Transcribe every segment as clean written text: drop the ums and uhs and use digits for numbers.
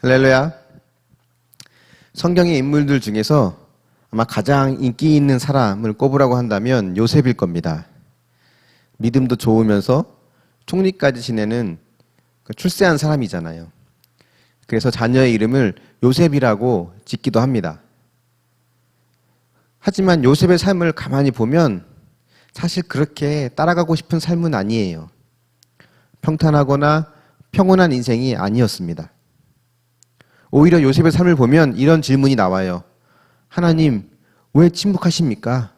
할렐루야. 성경의 인물들 중에서 아마 가장 인기 있는 사람을 꼽으라고 한다면 요셉일 겁니다. 믿음도 좋으면서 총리까지 지내는 출세한 사람이잖아요. 그래서 자녀의 이름을 요셉이라고 짓기도 합니다. 하지만 요셉의 삶을 가만히 보면 사실 그렇게 따라가고 싶은 삶은 아니에요. 평탄하거나 평온한 인생이 아니었습니다. 오히려 요셉의 삶을 보면 이런 질문이 나와요. 하나님, 왜 침묵하십니까?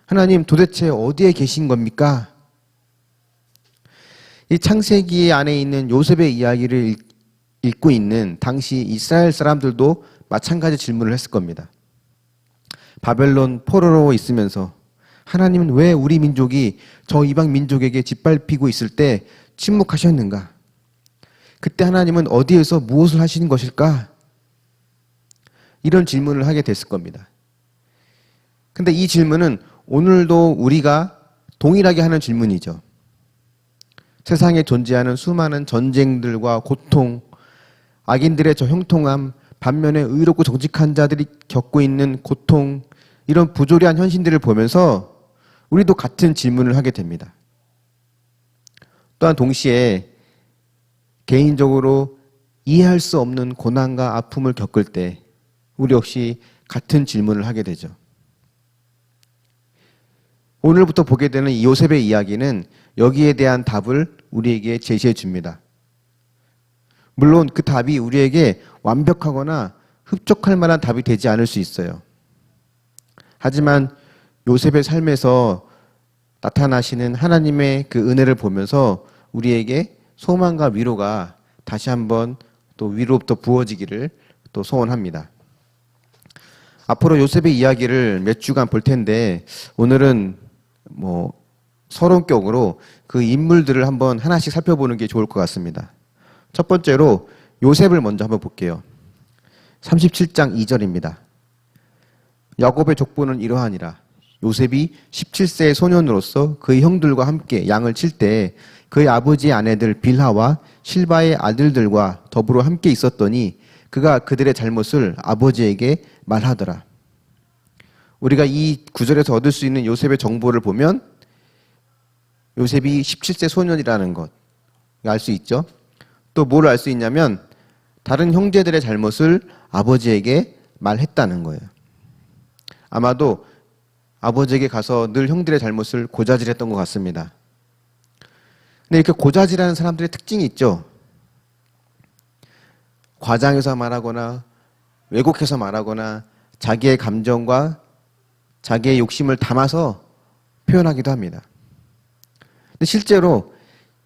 하나님, 도대체 어디에 계신 겁니까? 이 창세기 안에 있는 요셉의 이야기를 읽고 있는 당시 이스라엘 사람들도 마찬가지 질문을 했을 겁니다. 바벨론 포로로 있으면서 하나님은 왜 우리 민족이 저 이방 민족에게 짓밟히고 있을 때 침묵하셨는가? 그때 하나님은 어디에서 무엇을 하시는 것일까? 이런 질문을 하게 됐을 겁니다. 근데 이 질문은 오늘도 우리가 동일하게 하는 질문이죠. 세상에 존재하는 수많은 전쟁들과 고통, 악인들의 저 형통함, 반면에 의롭고 정직한 자들이 겪고 있는 고통, 이런 부조리한 현실들을 보면서 우리도 같은 질문을 하게 됩니다. 또한 동시에 개인적으로 이해할 수 없는 고난과 아픔을 겪을 때 우리 역시 같은 질문을 하게 되죠. 오늘부터 보게 되는 이 요셉의 이야기는 여기에 대한 답을 우리에게 제시해 줍니다. 물론 그 답이 우리에게 완벽하거나 흡족할 만한 답이 되지 않을 수 있어요. 하지만 요셉의 삶에서 나타나시는 하나님의 그 은혜를 보면서 우리에게 소망과 위로가 다시 한번 또 위로부터 부어지기를 또 소원합니다. 앞으로 요셉의 이야기를 몇 주간 볼 텐데 오늘은 서론격으로 그 인물들을 한번 하나씩 살펴보는 게 좋을 것 같습니다. 첫 번째로 요셉을 먼저 한번 볼게요. 37장 2절입니다. 야곱의 족보는 이러하니라. 요셉이 17세의 소년으로서 그의 형들과 함께 양을 칠 때 그의 아버지의 아내들 빌하와 실바의 아들들과 더불어 함께 있었더니 그가 그들의 잘못을 아버지에게 말하더라. 우리가 이 구절에서 얻을 수 있는 요셉의 정보를 보면 요셉이 17세 소년이라는 것 알 수 있죠. 또 뭘 알 수 있냐면 다른 형제들의 잘못을 아버지에게 말했다는 거예요. 아마도 아버지에게 가서 늘 형들의 잘못을 고자질했던 것 같습니다. 근데 이렇게 고자질하는 사람들의 특징이 있죠. 과장해서 말하거나 왜곡해서 말하거나 자기의 감정과 자기의 욕심을 담아서 표현하기도 합니다. 근데 실제로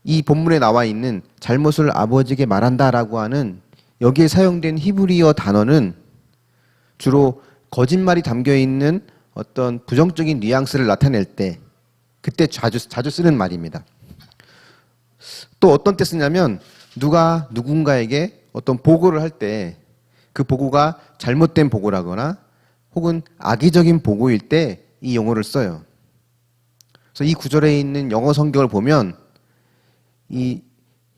이 본문에 나와 있는 잘못을 아버지에게 말한다라고 하는 여기에 사용된 히브리어 단어는 주로 거짓말이 담겨있는 어떤 부정적인 뉘앙스를 나타낼 때 그때 자주 쓰는 말입니다. 또 어떤 때 쓰냐면 누가 누군가에게 어떤 보고를 할 때 그 보고가 잘못된 보고라거나 혹은 악의적인 보고일 때 이 용어를 써요. 그래서 이 구절에 있는 영어 성경을 보면 이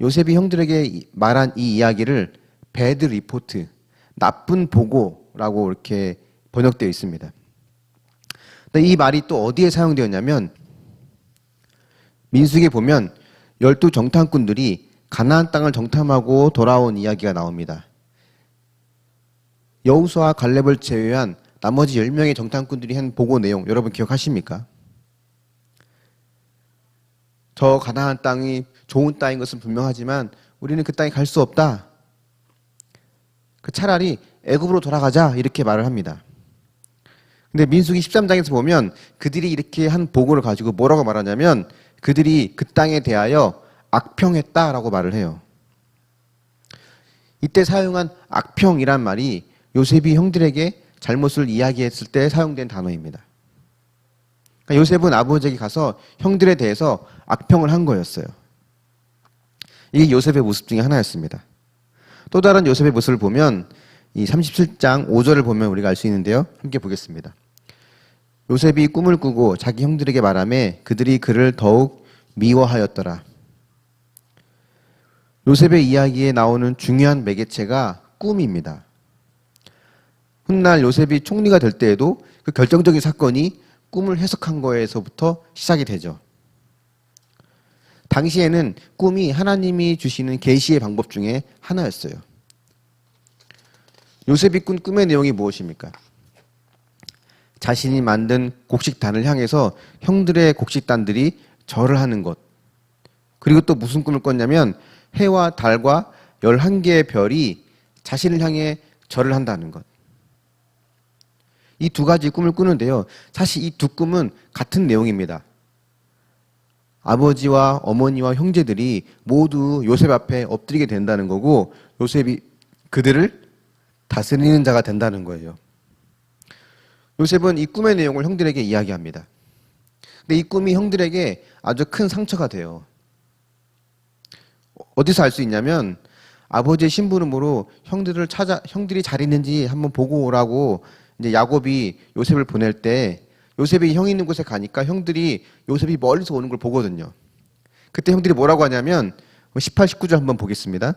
요셉이 형들에게 말한 이 이야기를 bad report, 나쁜 보고라고 이렇게 번역되어 있습니다. 근데 이 말이 또 어디에 사용되었냐면 민수기에 보면 12 정탐꾼들이 가나안 땅을 정탐하고 돌아온 이야기가 나옵니다. 여호수아와 갈렙을 제외한 나머지 10명의 정탐꾼들이 한 보고 내용 여러분 기억하십니까? 저 가나안 땅이 좋은 땅인 것은 분명하지만 우리는 그 땅에 갈 수 없다. 차라리 애굽으로 돌아가자 이렇게 말을 합니다. 근데 민수기 13장에서 보면 그들이 이렇게 한 보고를 가지고 뭐라고 말하냐면 그들이 그 땅에 대하여 악평했다라고 말을 해요. 이때 사용한 악평이란 말이 요셉이 형들에게 잘못을 이야기했을 때 사용된 단어입니다. 그러니까 요셉은 아버지에게 가서 형들에 대해서 악평을 한 거였어요. 이게 요셉의 모습 중에 하나였습니다. 또 다른 요셉의 모습을 보면 이 37장 5절을 보면 우리가 알 수 있는데요. 함께 보겠습니다. 요셉이 꿈을 꾸고 자기 형들에게 말하매 그들이 그를 더욱 미워하였더라. 요셉의 이야기에 나오는 중요한 매개체가 꿈입니다. 훗날 요셉이 총리가 될 때에도 그 결정적인 사건이 꿈을 해석한 거에서부터 시작이 되죠. 당시에는 꿈이 하나님이 주시는 계시의 방법 중에 하나였어요. 요셉이 꾼 꿈의 내용이 무엇입니까? 자신이 만든 곡식단을 향해서 형들의 곡식단들이 절을 하는 것. 그리고 또 무슨 꿈을 꿨냐면 해와 달과 11개의 별이 자신을 향해 절을 한다는 것. 이 두 가지 꿈을 꾸는데요. 사실 이 두 꿈은 같은 내용입니다. 아버지와 어머니와 형제들이 모두 요셉 앞에 엎드리게 된다는 거고 요셉이 그들을 다스리는 자가 된다는 거예요. 요셉은 이 꿈의 내용을 형들에게 이야기합니다. 근데 이 꿈이 형들에게 아주 큰 상처가 돼요. 어디서 알 수 있냐면 아버지의 심부름으로 형들이 잘 있는지 한번 보고 오라고 이제 야곱이 요셉을 보낼 때 요셉이 형 있는 곳에 가니까 형들이 요셉이 멀리서 오는 걸 보거든요. 그때 형들이 뭐라고 하냐면 18, 19절 한번 보겠습니다.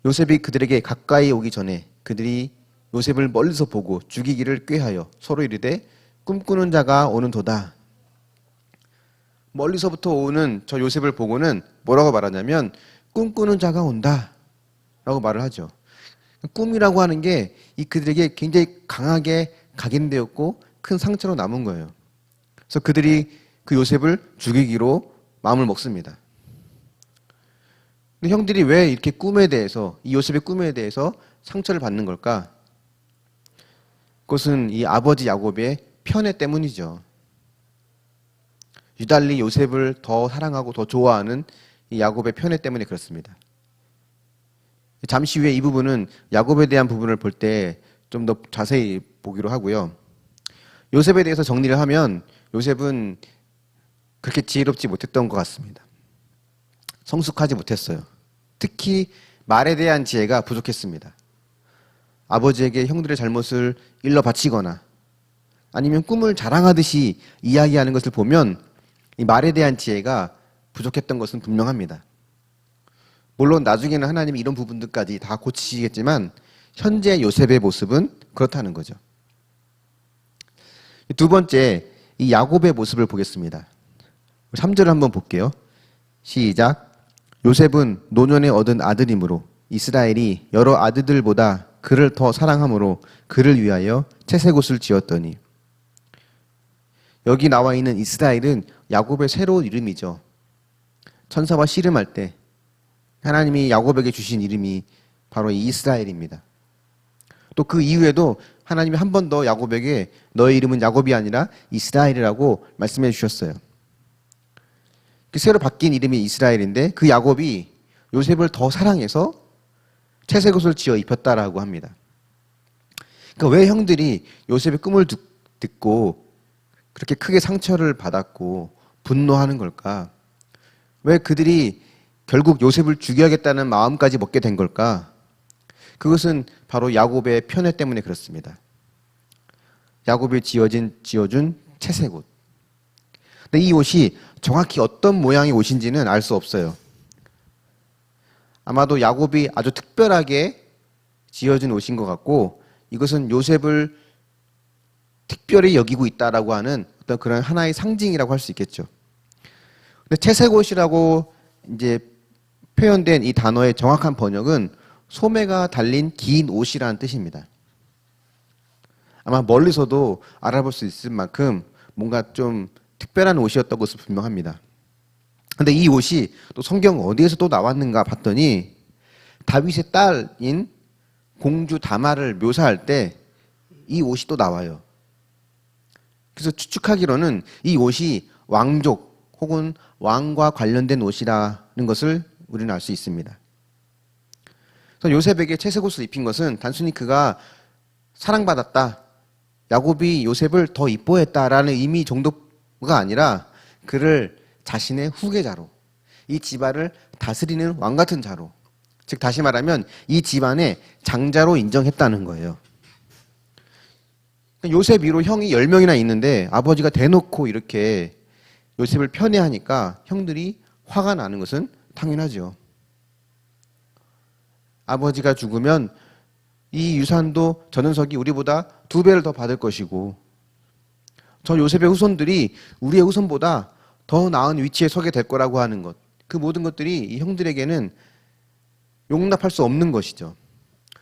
요셉이 그들에게 가까이 오기 전에 그들이 요셉을 멀리서 보고 죽이기를 꾀하여 서로 이르되 꿈꾸는 자가 오는도다. 멀리서부터 오는 저 요셉을 보고는 뭐라고 말하냐면 꿈꾸는 자가 온다 라고 말을 하죠. 꿈이라고 하는 게 이 그들에게 굉장히 강하게 각인되었고 큰 상처로 남은 거예요. 그래서 그들이 그 요셉을 죽이기로 마음을 먹습니다. 근데 형들이 왜 이렇게 꿈에 대해서 이 요셉의 꿈에 대해서 상처를 받는 걸까? 그것은 이 아버지 야곱의 편애 때문이죠. 유달리 요셉을 더 사랑하고 더 좋아하는 이 야곱의 편애 때문에 그렇습니다. 잠시 후에 이 부분은 야곱에 대한 부분을 볼 때 좀 더 자세히 보기로 하고요. 요셉에 대해서 정리를 하면 요셉은 그렇게 지혜롭지 못했던 것 같습니다. 성숙하지 못했어요. 특히 말에 대한 지혜가 부족했습니다. 아버지에게 형들의 잘못을 일러 바치거나 아니면 꿈을 자랑하듯이 이야기하는 것을 보면 이 말에 대한 지혜가 부족했던 것은 분명합니다. 물론 나중에는 하나님이 이런 부분들까지 다 고치시겠지만 현재 요셉의 모습은 그렇다는 거죠. 두 번째, 이 야곱의 모습을 보겠습니다. 3절을 한번 볼게요. 시작. 요셉은 노년에 얻은 아들이므로 이스라엘이 여러 아들들보다 그를 더 사랑함으로 그를 위하여 채색옷을 지었더니. 여기 나와 있는 이스라엘은 야곱의 새로운 이름이죠. 천사와 씨름할 때 하나님이 야곱에게 주신 이름이 바로 이 이스라엘입니다. 또 그 이후에도 하나님이 한 번 더 야곱에게 너의 이름은 야곱이 아니라 이스라엘이라고 말씀해 주셨어요. 그 새로 바뀐 이름이 이스라엘인데 그 야곱이 요셉을 더 사랑해서 채색옷을 지어 입혔다라고 합니다. 그러니까 왜 형들이 요셉의 꿈을 듣고 그렇게 크게 상처를 받았고 분노하는 걸까? 왜 그들이 결국 요셉을 죽여야겠다는 마음까지 먹게 된 걸까? 그것은 바로 야곱의 편애 때문에 그렇습니다. 야곱이 지어준 채색옷. 근데 이 옷이 정확히 어떤 모양의 옷인지는 알 수 없어요. 아마도 야곱이 아주 특별하게 지어준 옷인 것 같고 이것은 요셉을 특별히 여기고 있다라고 하는 어떤 그런 하나의 상징이라고 할 수 있겠죠. 근데 채색옷이라고 이제 표현된 이 단어의 정확한 번역은 소매가 달린 긴 옷이라는 뜻입니다. 아마 멀리서도 알아볼 수 있을 만큼 뭔가 좀 특별한 옷이었던 것은 분명합니다. 그런데 이 옷이 또 성경 어디에서 또 나왔는가 봤더니 다윗의 딸인 공주 다말을 묘사할 때 이 옷이 또 나와요. 그래서 추측하기로는 이 옷이 왕족 혹은 왕과 관련된 옷이라는 것을 우리는 알 수 있습니다. 그래서 요셉에게 채색옷을 입힌 것은 단순히 그가 사랑받았다, 야곱이 요셉을 더 이뻐했다라는 의미 정도가 아니라 그를 자신의 후계자로, 이 집안을 다스리는 왕 같은 자로, 즉 다시 말하면 이 집안의 장자로 인정했다는 거예요. 요셉 위로 형이 10명이나 있는데 아버지가 대놓고 이렇게 요셉을 편애하니까 형들이 화가 나는 것은 당연하죠. 아버지가 죽으면 이 유산도 저 녀석이 우리보다 2배를 더 받을 것이고 저 요셉의 후손들이 우리의 후손보다 더 나은 위치에 서게 될 거라고 하는 것, 그 모든 것들이 이 형들에게는 용납할 수 없는 것이죠.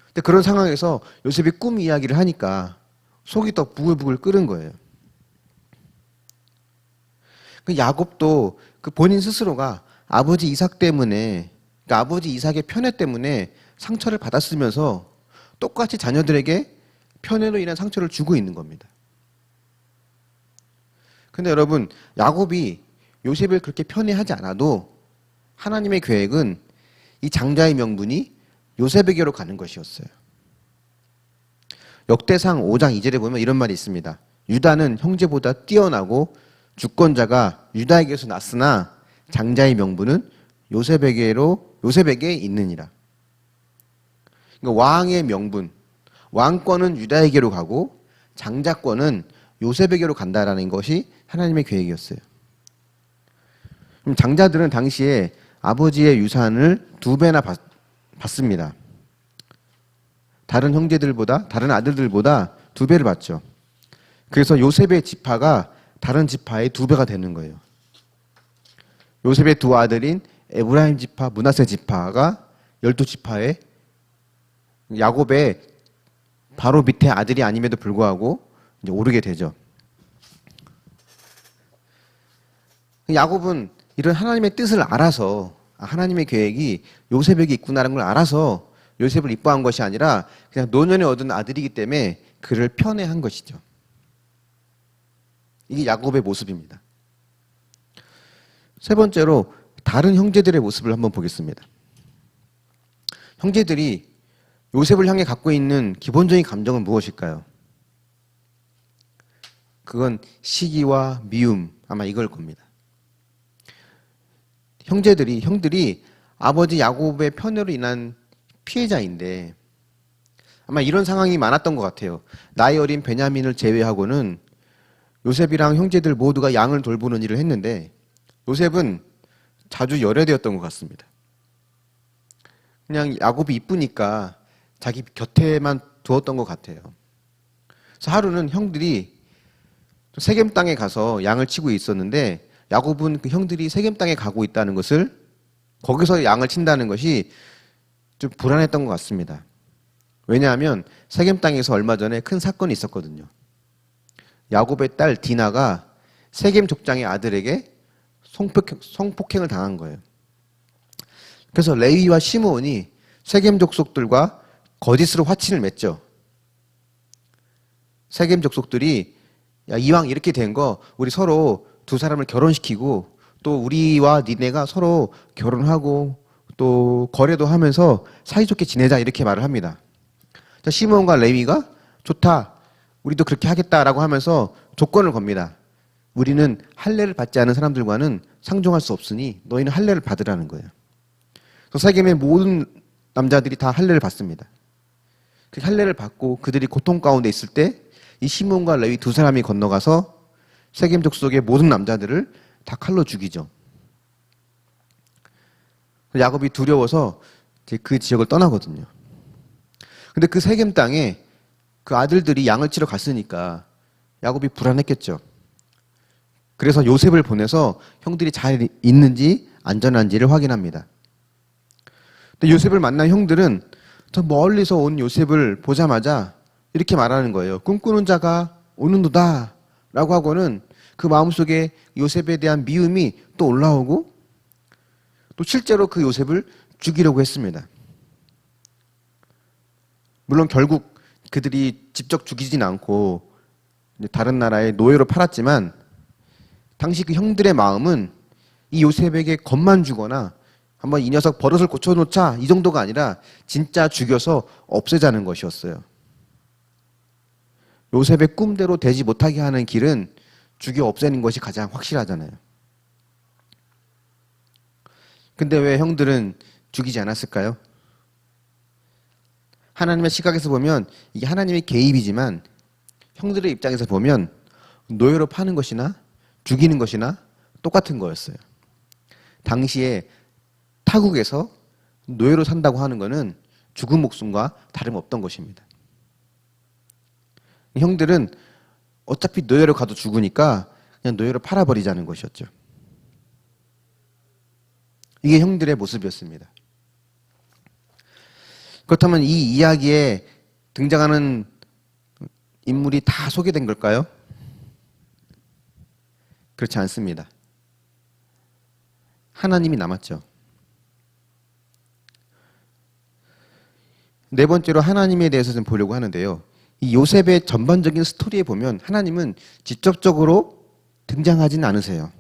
근데 그런 상황에서 요셉이 꿈 이야기를 하니까 속이 더 부글부글 끓은 거예요. 그 야곱도 그 본인 스스로가 아버지 이삭 때문에, 그러니까 아버지 이삭의 편애 때문에 상처를 받았으면서 똑같이 자녀들에게 편애로 인한 상처를 주고 있는 겁니다. 근데 여러분, 야곱이 요셉을 그렇게 편애하지 않아도 하나님의 계획은 이 장자의 명분이 요셉에게로 가는 것이었어요. 역대상 5장 2절에 보면 이런 말이 있습니다. 유다는 형제보다 뛰어나고 주권자가 유다에게서 났으나 장자의 명분은 요셉에게 있느니라. 그러니까 왕의 명분, 왕권은 유다에게로 가고 장자권은 요셉에게로 간다라는 것이 하나님의 계획이었어요. 그럼 장자들은 당시에 아버지의 유산을 2배나 받습니다. 다른 형제들보다, 다른 아들들보다 2배를 받죠. 그래서 요셉의 지파가 다른 지파의 2배가 되는 거예요. 요셉의 두 아들인 에브라임 지파, 므낫세 지파가 12지파에 야곱의 바로 밑에 아들이 아님에도 불구하고 이제 오르게 되죠. 야곱은 이런 하나님의 뜻을 알아서, 하나님의 계획이 요셉에게 있구나라는 걸 알아서 요셉을 이뻐한 것이 아니라 그냥 노년에 얻은 아들이기 때문에 그를 편애한 것이죠. 이게 야곱의 모습입니다. 세 번째로 다른 형제들의 모습을 한번 보겠습니다. 형제들이 요셉을 향해 갖고 있는 기본적인 감정은 무엇일까요? 그건 시기와 미움, 아마 이걸 겁니다. 형들이 아버지 야곱의 편애로 인한 피해자인데 아마 이런 상황이 많았던 것 같아요. 나이 어린 베냐민을 제외하고는 요셉이랑 형제들 모두가 양을 돌보는 일을 했는데 요셉은 자주 열애되었던 것 같습니다. 그냥 야곱이 이쁘니까 자기 곁에만 두었던 것 같아요. 그래서 하루는 형들이 세겜 땅에 가서 양을 치고 있었는데 야곱은 그 형들이 세겜 땅에 가고 있다는 것을, 거기서 양을 친다는 것이 좀 불안했던 것 같습니다. 왜냐하면 세겜 땅에서 얼마 전에 큰 사건이 있었거든요. 야곱의 딸 디나가 세겜 족장의 아들에게 성폭행을 당한 거예요. 그래서 레위와 시므온이 세겜 족속들과 거짓으로 화친을 맺죠. 세겜 족속들이 야, 이왕 이렇게 된 거 우리 서로 두 사람을 결혼시키고 또 우리와 니네가 서로 결혼하고 또 거래도 하면서 사이좋게 지내자 이렇게 말을 합니다. 자, 시므온과 레위가 좋다, 우리도 그렇게 하겠다라고 하면서 조건을 겁니다. 우리는 할례를 받지 않은 사람들과는 상종할 수 없으니 너희는 할례를 받으라는 거예요. 그래서 세겜의 모든 남자들이 다 할례를 받습니다. 그 할례를 받고 그들이 고통 가운데 있을 때 이 시므온과 레위 두 사람이 건너가서 세겜 족속의 모든 남자들을 다 칼로 죽이죠. 야곱이 두려워서 그 지역을 떠나거든요. 근데 그 세겜 땅에 그 아들들이 양을 치러 갔으니까 야곱이 불안했겠죠. 그래서 요셉을 보내서 형들이 잘 있는지 안전한지를 확인합니다. 근데 요셉을 만난 형들은 저 멀리서 온 요셉을 보자마자 이렇게 말하는 거예요. 꿈꾸는 자가 오는도다 라고 하고는 그 마음속에 요셉에 대한 미움이 또 올라오고 또 실제로 그 요셉을 죽이려고 했습니다. 물론 결국 그들이 직접 죽이진 않고 다른 나라의 노예로 팔았지만 당시 그 형들의 마음은 이 요셉에게 겁만 주거나 한번 이 녀석 버릇을 고쳐놓자 이 정도가 아니라 진짜 죽여서 없애자는 것이었어요. 요셉의 꿈대로 되지 못하게 하는 길은 죽여 없애는 것이 가장 확실하잖아요. 근데 왜 형들은 죽이지 않았을까요? 하나님의 시각에서 보면 이게 하나님의 개입이지만 형들의 입장에서 보면 노예로 파는 것이나 죽이는 것이나 똑같은 거였어요. 당시에 타국에서 노예로 산다고 하는 것은 죽은 목숨과 다름없던 것입니다. 형들은 어차피 노예로 가도 죽으니까 그냥 노예로 팔아버리자는 것이었죠. 이게 형들의 모습이었습니다. 그렇다면 이 이야기에 등장하는 인물이 다 소개된 걸까요? 그렇지 않습니다. 하나님이 남았죠. 네 번째로 하나님에 대해서 좀 보려고 하는데요. 이 요셉의 전반적인 스토리에 보면 하나님은 직접적으로 등장하진 않으세요.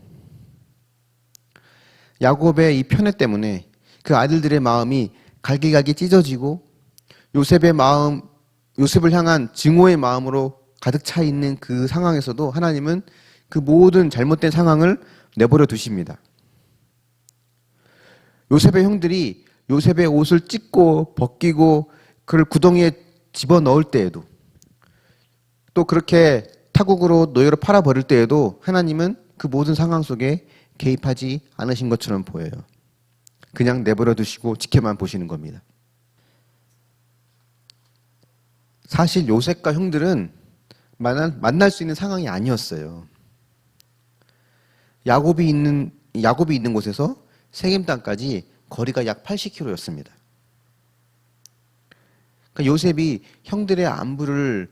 야곱의 이 편애 때문에 그 아들들의 마음이 갈기갈기 찢어지고 요셉을 향한 증오의 마음으로 가득 차 있는 그 상황에서도 하나님은 그 모든 잘못된 상황을 내버려 두십니다. 요셉의 형들이 요셉의 옷을 찢고 벗기고 그를 구덩이에 집어넣을 때에도 또 그렇게 타국으로 노예로 팔아버릴 때에도 하나님은 그 모든 상황 속에 개입하지 않으신 것처럼 보여요. 그냥 내버려 두시고 지켜만 보시는 겁니다. 사실 요셉과 형들은 만날 수 있는 상황이 아니었어요. 야곱이 있는 곳에서 세겜 땅까지 거리가 약 80km였습니다. 그러니까 요셉이 형들의 안부를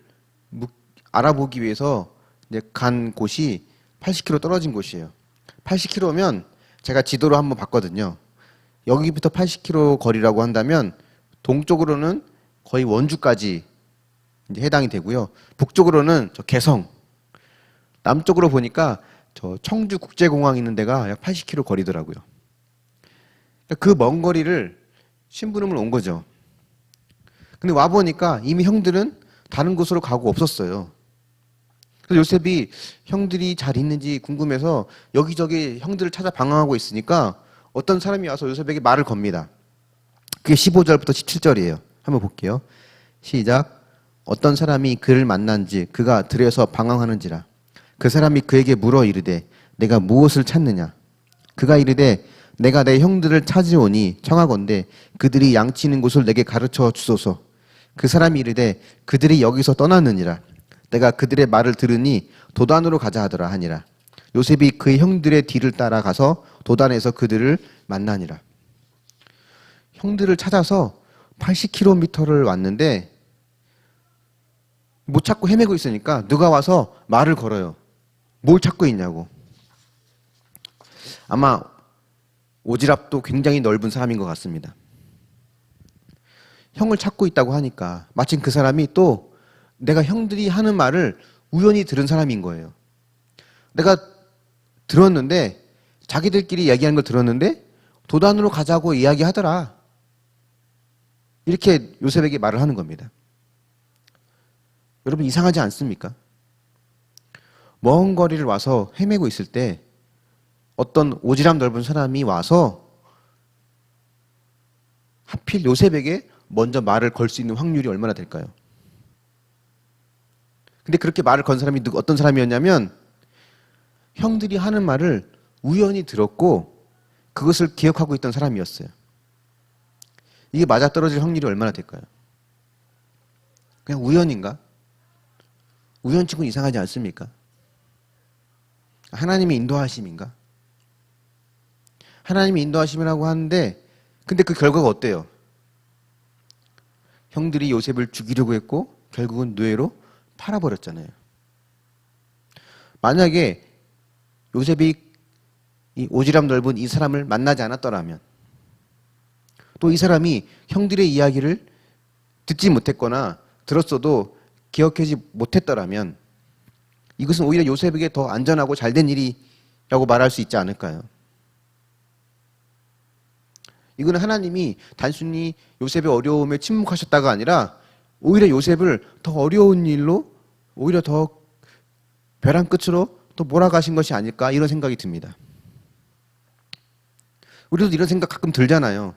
알아보기 위해서 이제 간 곳이 80km 떨어진 곳이에요. 80km면 제가 지도로 한번 봤거든요. 여기부터 80km 거리라고 한다면 동쪽으로는 거의 원주까지 이제 해당이 되고요. 북쪽으로는 저 개성, 남쪽으로 보니까 저 청주 국제공항 있는 데가 약 80km 거리더라고요. 그 먼 거리를 심부름을 온 거죠. 근데 와 보니까 이미 형들은 다른 곳으로 가고 없었어요. 그래서 요셉이 형들이 잘 있는지 궁금해서 여기저기 형들을 찾아 방황하고 있으니까 어떤 사람이 와서 요셉에게 말을 겁니다. 그게 15절부터 17절이에요. 한번 볼게요. 시작. 어떤 사람이 그를 만난지 그가 들에서 방황하는지라. 그 사람이 그에게 물어 이르되 내가 무엇을 찾느냐. 그가 이르되 내가 내 형들을 찾으오니 청하건대 그들이 양치는 곳을 내게 가르쳐 주소서. 그 사람이 이르되 그들이 여기서 떠났느니라. 내가 그들의 말을 들으니 도단으로 가자 하더라 하니라. 요셉이 그 형들의 뒤를 따라가서 도단에서 그들을 만나니라. 형들을 찾아서 80km를 왔는데 못 찾고 헤매고 있으니까 누가 와서 말을 걸어요. 뭘 찾고 있냐고. 아마 오지랖도 굉장히 넓은 사람인 것 같습니다. 형을 찾고 있다고 하니까 마침 그 사람이 또 내가 형들이 하는 말을 우연히 들은 사람인 거예요. 내가 들었는데 자기들끼리 얘기하는 걸 들었는데 도단으로 가자고 이야기하더라. 이렇게 요셉에게 말을 하는 겁니다. 여러분 이상하지 않습니까? 먼 거리를 와서 헤매고 있을 때 어떤 오지랖 넓은 사람이 와서 하필 요셉에게 먼저 말을 걸 수 있는 확률이 얼마나 될까요? 근데 그렇게 말을 건 사람이 어떤 사람이었냐면 형들이 하는 말을 우연히 들었고 그것을 기억하고 있던 사람이었어요. 이게 맞아떨어질 확률이 얼마나 될까요? 그냥 우연인가? 우연치고는 이상하지 않습니까? 하나님의 인도하심인가? 하나님의 인도하심이라고 하는데 근데 그 결과가 어때요? 형들이 요셉을 죽이려고 했고 결국은 노예로 팔아버렸잖아요. 만약에 요셉이 이 오지랖 넓은 이 사람을 만나지 않았더라면 또 이 사람이 형들의 이야기를 듣지 못했거나 들었어도 기억하지 못했더라면 이것은 오히려 요셉에게 더 안전하고 잘된 일이라고 말할 수 있지 않을까요? 이거는 하나님이 단순히 요셉의 어려움에 침묵하셨다가 아니라 오히려 요셉을 더 어려운 일로 오히려 더 벼랑 끝으로 또 몰아가신 것이 아닐까 이런 생각이 듭니다. 우리도 이런 생각 가끔 들잖아요.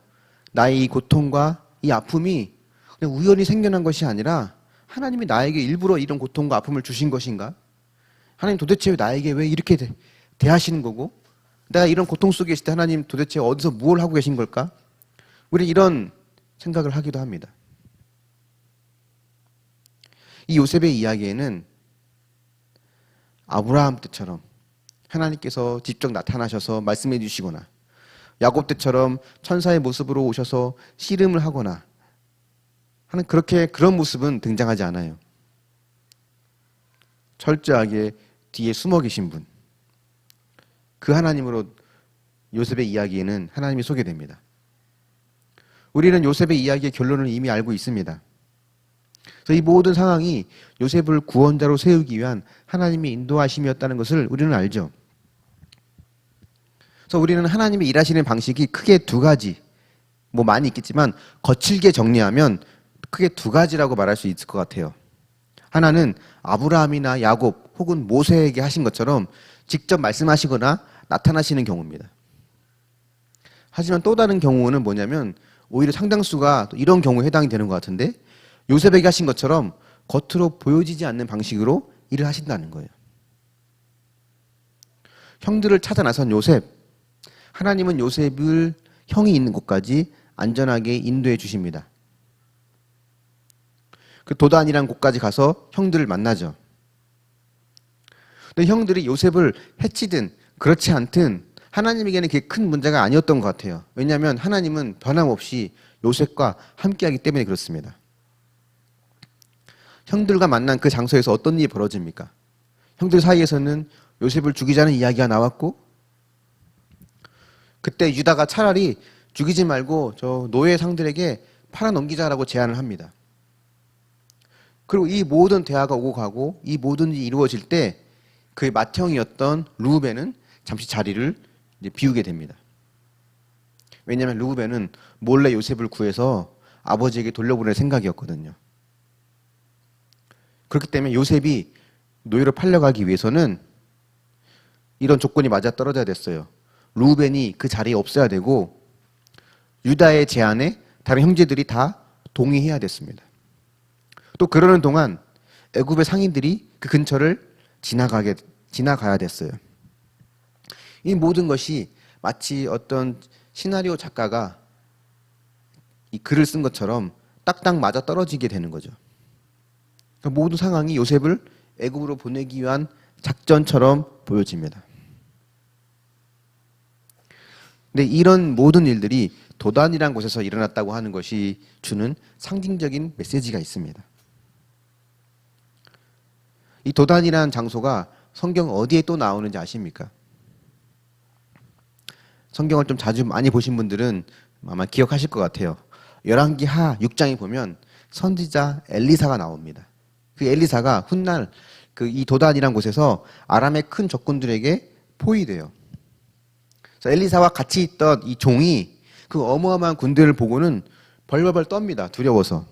나의 이 고통과 이 아픔이 그냥 우연히 생겨난 것이 아니라 하나님이 나에게 일부러 이런 고통과 아픔을 주신 것인가? 하나님 도대체 나에게 왜 이렇게 대하시는 거고 내가 이런 고통 속에 있을 때 하나님 도대체 어디서 무엇을 하고 계신 걸까? 우리 이런 생각을 하기도 합니다. 이 요셉의 이야기에는 아브라함 때처럼 하나님께서 직접 나타나셔서 말씀해 주시거나 야곱 때처럼 천사의 모습으로 오셔서 씨름을 하거나 하는 그런 모습은 등장하지 않아요. 철저하게 뒤에 숨어 계신 분, 그 하나님으로 요셉의 이야기에는 하나님이 소개됩니다. 우리는 요셉의 이야기의 결론을 이미 알고 있습니다. 그래서 이 모든 상황이 요셉을 구원자로 세우기 위한 하나님의 인도하심이었다는 것을 우리는 알죠. 그래서 우리는 하나님이 일하시는 방식이 크게 두 가지, 많이 있겠지만 거칠게 정리하면 크게 두 가지라고 말할 수 있을 것 같아요. 하나는 아브라함이나 야곱 혹은 모세에게 하신 것처럼 직접 말씀하시거나 나타나시는 경우입니다. 하지만 또 다른 경우는 뭐냐면 오히려 상당수가 이런 경우에 해당이 되는 것 같은데 요셉에게 하신 것처럼 겉으로 보여지지 않는 방식으로 일을 하신다는 거예요. 형들을 찾아 나선 요셉, 하나님은 요셉을 형이 있는 곳까지 안전하게 인도해 주십니다. 그 도단이라는 곳까지 가서 형들을 만나죠. 근데 형들이 요셉을 해치든 그렇지 않든 하나님에게는 그게 큰 문제가 아니었던 것 같아요. 왜냐하면 하나님은 변함없이 요셉과 함께하기 때문에 그렇습니다. 형들과 만난 그 장소에서 어떤 일이 벌어집니까? 형들 사이에서는 요셉을 죽이자는 이야기가 나왔고 그때 유다가 차라리 죽이지 말고 저 노예 상들에게 팔아넘기자라고 제안을 합니다. 그리고 이 모든 대화가 오고 가고 이 모든 일이 이루어질 때 그의 맏형이었던 르우벤은 잠시 자리를 비우게 됩니다. 왜냐하면 르우벤은 몰래 요셉을 구해서 아버지에게 돌려보낼 생각이었거든요. 그렇기 때문에 요셉이 노예로 팔려가기 위해서는 이런 조건이 맞아떨어져야 됐어요. 르우벤이 그 자리에 없어야 되고 유다의 제안에 다른 형제들이 다 동의해야 됐습니다. 또 그러는 동안 애굽의 상인들이 그 근처를 지나가야 됐어요. 이 모든 것이 마치 어떤 시나리오 작가가 이 글을 쓴 것처럼 딱딱 맞아 떨어지게 되는 거죠. 그러니까 모든 상황이 요셉을 애굽으로 보내기 위한 작전처럼 보여집니다. 근데 이런 모든 일들이 도단이라는 곳에서 일어났다고 하는 것이 주는 상징적인 메시지가 있습니다. 이 도단이라는 장소가 성경 어디에 또 나오는지 아십니까? 성경을 좀 자주 많이 보신 분들은 아마 기억하실 것 같아요. 열왕기하 6장에 보면 선지자 엘리사가 나옵니다. 그 엘리사가 훗날 이 도단이라는 곳에서 아람의 큰 적군들에게 포위돼요. 그래서 엘리사와 같이 있던 이 종이 그 어마어마한 군대를 보고는 벌벌벌 떱니다. 두려워서.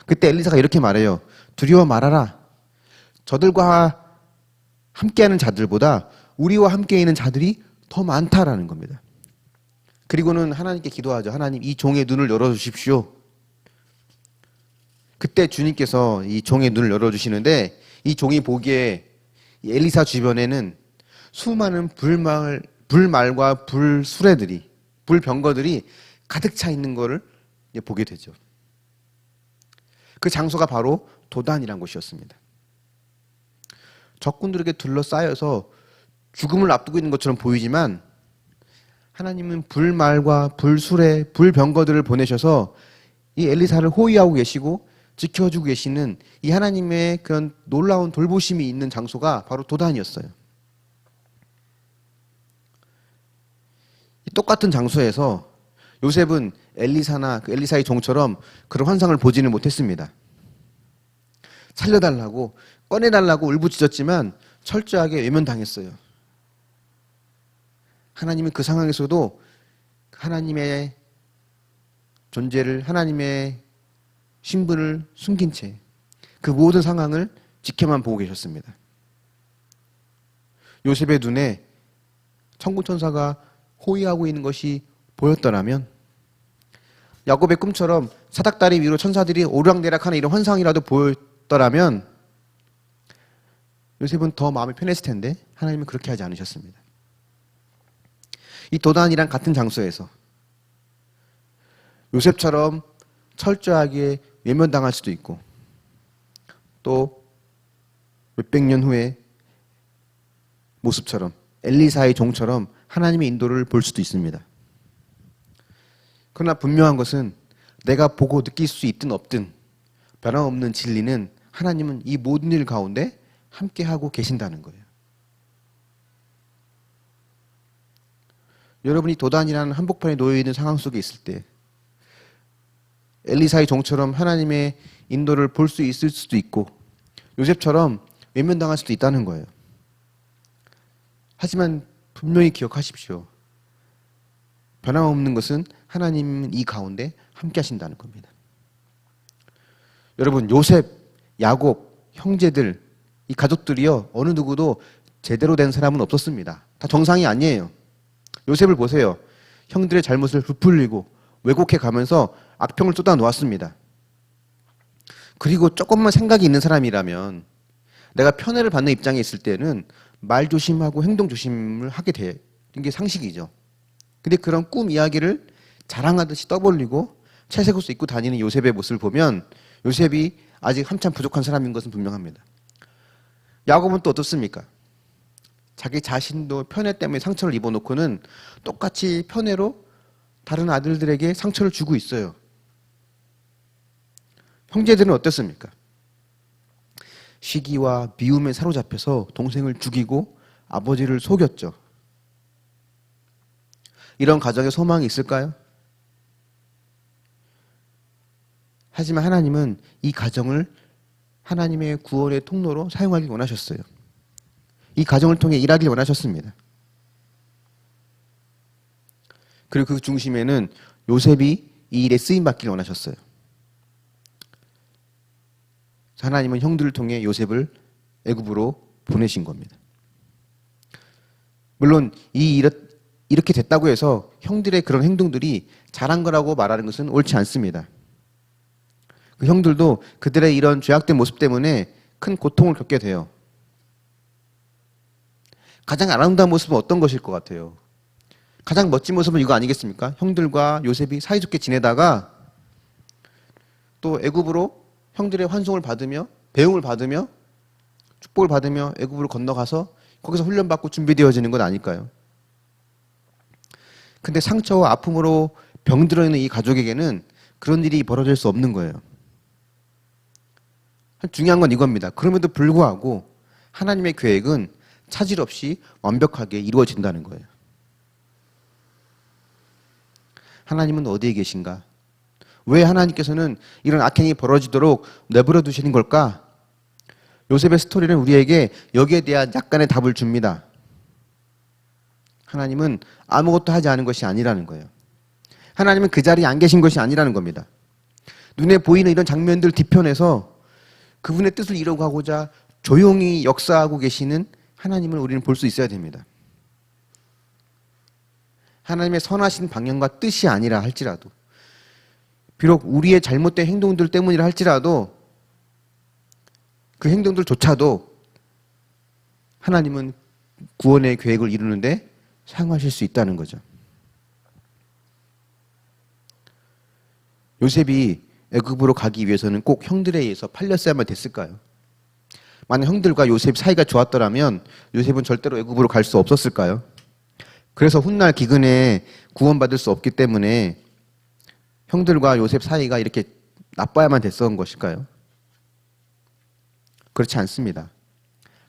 그때 엘리사가 이렇게 말해요. 두려워 말아라. 저들과 함께하는 자들보다 우리와 함께 있는 자들이 더 많다라는 겁니다. 그리고는 하나님께 기도하죠. 하나님, 이 종의 눈을 열어주십시오. 그때 주님께서 이 종의 눈을 열어주시는데 이 종이 보기에 이 엘리사 주변에는 수많은 불말과 불수레들이, 불병거들이 가득 차 있는 것을 보게 되죠. 그 장소가 바로 도단이란 곳이었습니다. 적군들에게 둘러싸여서 죽음을 앞두고 있는 것처럼 보이지만 하나님은 불말과 불수레, 불병거들을 보내셔서 이 엘리사를 호위하고 계시고 지켜주고 계시는 이 하나님의 그런 놀라운 돌보심이 있는 장소가 바로 도단이었어요. 이 똑같은 장소에서 요셉은 엘리사나 그 엘리사의 종처럼 그런 환상을 보지는 못했습니다. 살려달라고 꺼내달라고 울부짖었지만 철저하게 외면당했어요. 하나님은 그 상황에서도 하나님의 존재를, 하나님의 신분을 숨긴 채 그 모든 상황을 지켜만 보고 계셨습니다. 요셉의 눈에 천군천사가 호위하고 있는 것이 보였더라면 야곱의 꿈처럼 사닥다리 위로 천사들이 오르락내락하는 이런 환상이라도 보였더라면 요셉은 더 마음이 편했을 텐데 하나님은 그렇게 하지 않으셨습니다. 이 도단이랑 같은 장소에서 요셉처럼 철저하게 외면당할 수도 있고 또 몇백 년 후에 모습처럼 엘리사의 종처럼 하나님의 인도를 볼 수도 있습니다. 그러나 분명한 것은 내가 보고 느낄 수 있든 없든 변함없는 진리는 하나님은 이 모든 일 가운데 함께하고 계신다는 거예요. 여러분이 도단이라는 한복판에 놓여있는 상황 속에 있을 때 엘리사의 종처럼 하나님의 인도를 볼 수 있을 수도 있고 요셉처럼 외면당할 수도 있다는 거예요. 하지만 분명히 기억하십시오. 변함없는 것은 하나님은 이 가운데 함께 하신다는 겁니다. 여러분, 요셉, 야곱, 형제들, 이 가족들이요, 어느 누구도 제대로 된 사람은 없었습니다. 다 정상이 아니에요. 요셉을 보세요. 형들의 잘못을 부풀리고 왜곡해 가면서 악평을 쏟아 놓았습니다. 그리고 조금만 생각이 있는 사람이라면 내가 편애를 받는 입장에 있을 때는 말 조심하고 행동 조심을 하게 되는 게 상식이죠. 근데 그런 꿈 이야기를 자랑하듯이 떠벌리고 채색옷을 입고 다니는 요셉의 모습을 보면 요셉이 아직 한참 부족한 사람인 것은 분명합니다. 야곱은 또 어떻습니까? 자기 자신도 편애 때문에 상처를 입어놓고는 똑같이 편애로 다른 아들들에게 상처를 주고 있어요. 형제들은 어땠습니까? 시기와 미움에 사로잡혀서 동생을 죽이고 아버지를 속였죠. 이런 가정에 소망이 있을까요? 하지만 하나님은 이 가정을 하나님의 구원의 통로로 사용하길 원하셨어요. 이 가정을 통해 일하길 원하셨습니다. 그리고 그 중심에는 요셉이 이 일에 쓰임받길 원하셨어요. 하나님은 형들을 통해 요셉을 애굽으로 보내신 겁니다. 물론 이렇게 됐다고 해서 형들의 그런 행동들이 잘한 거라고 말하는 것은 옳지 않습니다. 그 형들도 그들의 이런 죄악된 모습 때문에 큰 고통을 겪게 돼요. 가장 아름다운 모습은 어떤 것일 것 같아요? 가장 멋진 모습은 이거 아니겠습니까? 형들과 요셉이 사이좋게 지내다가 또 애굽으로 형들의 환송을 받으며 배웅을 받으며 축복을 받으며 애굽으로 건너가서 거기서 훈련받고 준비되어지는 것 아닐까요? 근데 상처와 아픔으로 병들어 있는 이 가족에게는 그런 일이 벌어질 수 없는 거예요. 중요한 건 이겁니다. 그럼에도 불구하고 하나님의 계획은 차질 없이 완벽하게 이루어진다는 거예요. 하나님은 어디에 계신가? 왜 하나님께서는 이런 악행이 벌어지도록 내버려 두시는 걸까? 요셉의 스토리는 우리에게 여기에 대한 약간의 답을 줍니다. 하나님은 아무것도 하지 않은 것이 아니라는 거예요. 하나님은 그 자리에 안 계신 것이 아니라는 겁니다. 눈에 보이는 이런 장면들 뒤편에서 그분의 뜻을 이루고자 조용히 역사하고 계시는 하나님을 우리는 볼 수 있어야 됩니다. 하나님의 선하신 방향과 뜻이 아니라 할지라도 비록 우리의 잘못된 행동들 때문이라 할지라도 그 행동들조차도 하나님은 구원의 계획을 이루는데 사용하실 수 있다는 거죠. 요셉이 애굽으로 가기 위해서는 꼭 형들에 의해서 팔렸어야만 됐을까요? 만약 형들과 요셉 사이가 좋았더라면 요셉은 절대로 애굽으로 갈 수 없었을까요? 그래서 훗날 기근에 구원받을 수 없기 때문에 형들과 요셉 사이가 이렇게 나빠야만 됐었던 것일까요? 그렇지 않습니다.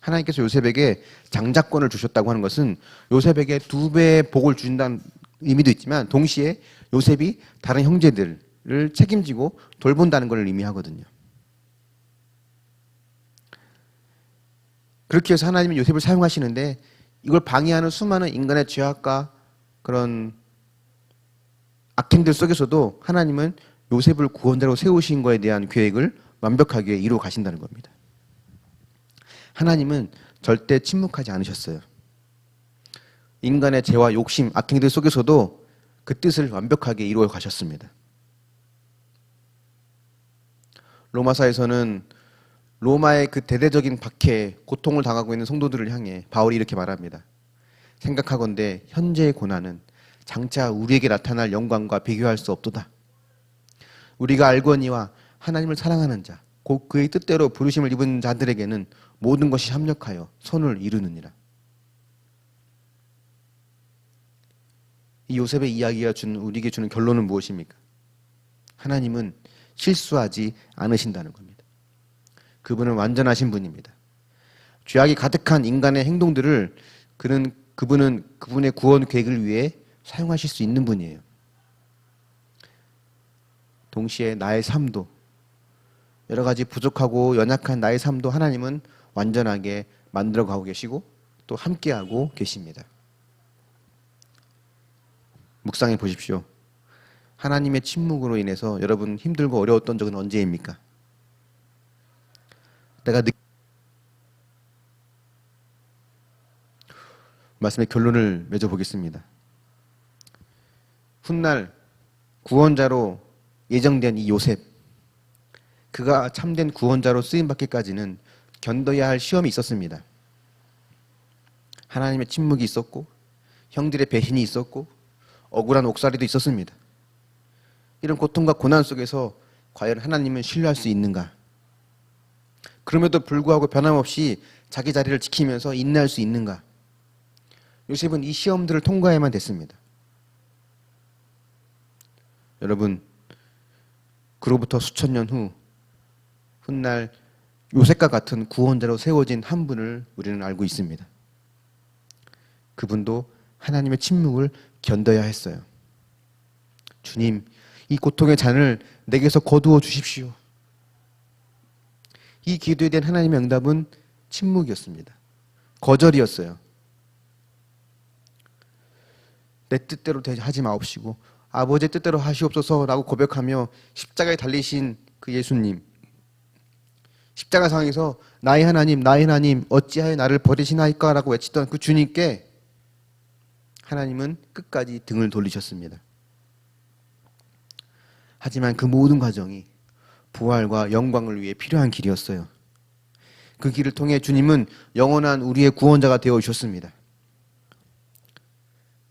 하나님께서 요셉에게 장자권을 주셨다고 하는 것은 요셉에게 2배의 복을 주신다는 의미도 있지만 동시에 요셉이 다른 형제들을 책임지고 돌본다는 걸 의미하거든요. 그렇게 해서 하나님은 요셉을 사용하시는데 이걸 방해하는 수많은 인간의 죄악과 그런 악행들 속에서도 하나님은 요셉을 구원자로 세우신 것에 대한 계획을 완벽하게 이루어 가신다는 겁니다. 하나님은 절대 침묵하지 않으셨어요. 인간의 죄와 욕심, 악행들 속에서도 그 뜻을 완벽하게 이루어 가셨습니다. 로마서에서는 로마의 그 대대적인 박해에 고통을 당하고 있는 성도들을 향해 바울이 이렇게 말합니다. 생각하건대 현재의 고난은 장차 우리에게 나타날 영광과 비교할 수 없도다. 우리가 알거니와 하나님을 사랑하는 자, 곧 그의 뜻대로 부르심을 입은 자들에게는 모든 것이 협력하여 선을 이루느니라. 이 요셉의 이야기가 우리에게 주는 결론은 무엇입니까? 하나님은 실수하지 않으신다는 겁니다. 그분은 완전하신 분입니다. 죄악이 가득한 인간의 행동들을 그분은 그분의 구원 계획을 위해 사용하실 수 있는 분이에요. 동시에 나의 삶도, 여러 가지 부족하고 연약한 나의 삶도 하나님은 완전하게 만들어 가고 계시고 또 함께하고 계십니다. 묵상해 보십시오. 하나님의 침묵으로 인해서 여러분 힘들고 어려웠던 적은 언제입니까? 말씀의 결론을 맺어보겠습니다. 훗날 구원자로 예정된 이 요셉, 그가 참된 구원자로 쓰임받기까지는 견뎌야 할 시험이 있었습니다. 하나님의 침묵이 있었고 형들의 배신이 있었고 억울한 옥살이도 있었습니다. 이런 고통과 고난 속에서 과연 하나님은 신뢰할 수 있는가? 그럼에도 불구하고 변함없이 자기 자리를 지키면서 인내할 수 있는가? 요셉은 이 시험들을 통과해야만 됐습니다. 여러분, 그로부터 수천 년 후 훗날 요셉과 같은 구원자로 세워진 한 분을 우리는 알고 있습니다. 그분도 하나님의 침묵을 견뎌야 했어요. 주님, 이 고통의 잔을 내게서 거두어 주십시오. 이 기도에 대한 하나님의 응답은 침묵이었습니다. 거절이었어요. 내 뜻대로 하지 마옵시고 아버지의 뜻대로 하시옵소서라고 고백하며 십자가에 달리신 그 예수님, 십자가 상에서 나의 하나님 어찌하여 나를 버리시나이까 라고 외치던 그 주님께 하나님은 끝까지 등을 돌리셨습니다. 하지만 그 모든 과정이 부활과 영광을 위해 필요한 길이었어요. 그 길을 통해 주님은 영원한 우리의 구원자가 되어 오셨습니다.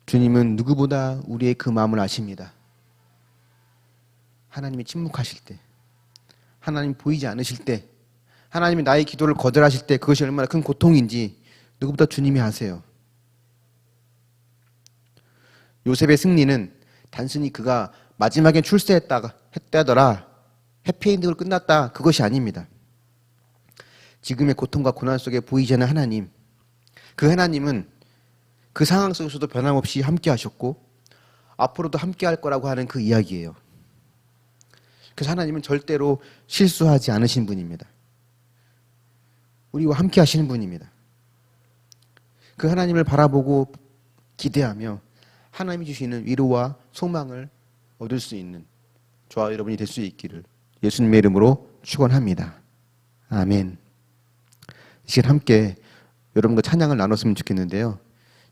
주님은 누구보다 우리의 그 마음을 아십니다. 하나님이 침묵하실 때, 하나님 보이지 않으실 때, 하나님이 나의 기도를 거절하실 때 그것이 얼마나 큰 고통인지 누구보다 주님이 아세요. 요셉의 승리는 단순히 그가 마지막엔 출세했다더라, 해피엔딩으로 끝났다, 그것이 아닙니다. 지금의 고통과 고난 속에 보이지 않는 하나님, 그 하나님은 그 상황 속에서도 변함없이 함께 하셨고 앞으로도 함께 할 거라고 하는 그 이야기예요. 그래서 하나님은 절대로 실수하지 않으신 분입니다. 우리와 함께 하시는 분입니다. 그 하나님을 바라보고 기대하며 하나님이 주시는 위로와 소망을 얻을 수 있는 저와 여러분이 될 수 있기를 예수님의 이름으로 축원합니다. 아멘. 이 시간 함께 여러분과 찬양을 나눴으면 좋겠는데요.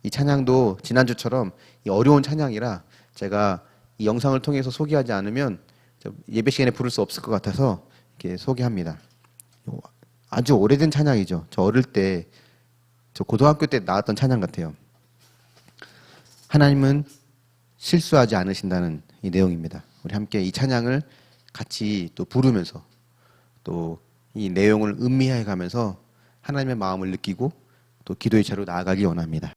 이 찬양도 지난주처럼 어려운 찬양이라 제가 이 영상을 통해서 소개하지 않으면 예배 시간에 부를 수 없을 것 같아서 이렇게 소개합니다. 아주 오래된 찬양이죠. 저 어릴 때, 저 고등학교 때 나왔던 찬양 같아요. 하나님은 실수하지 않으신다는 이 내용입니다. 우리 함께 이 찬양을 같이 또 부르면서 또 이 내용을 음미해 가면서 하나님의 마음을 느끼고 또 기도의 차로 나아가기 원합니다.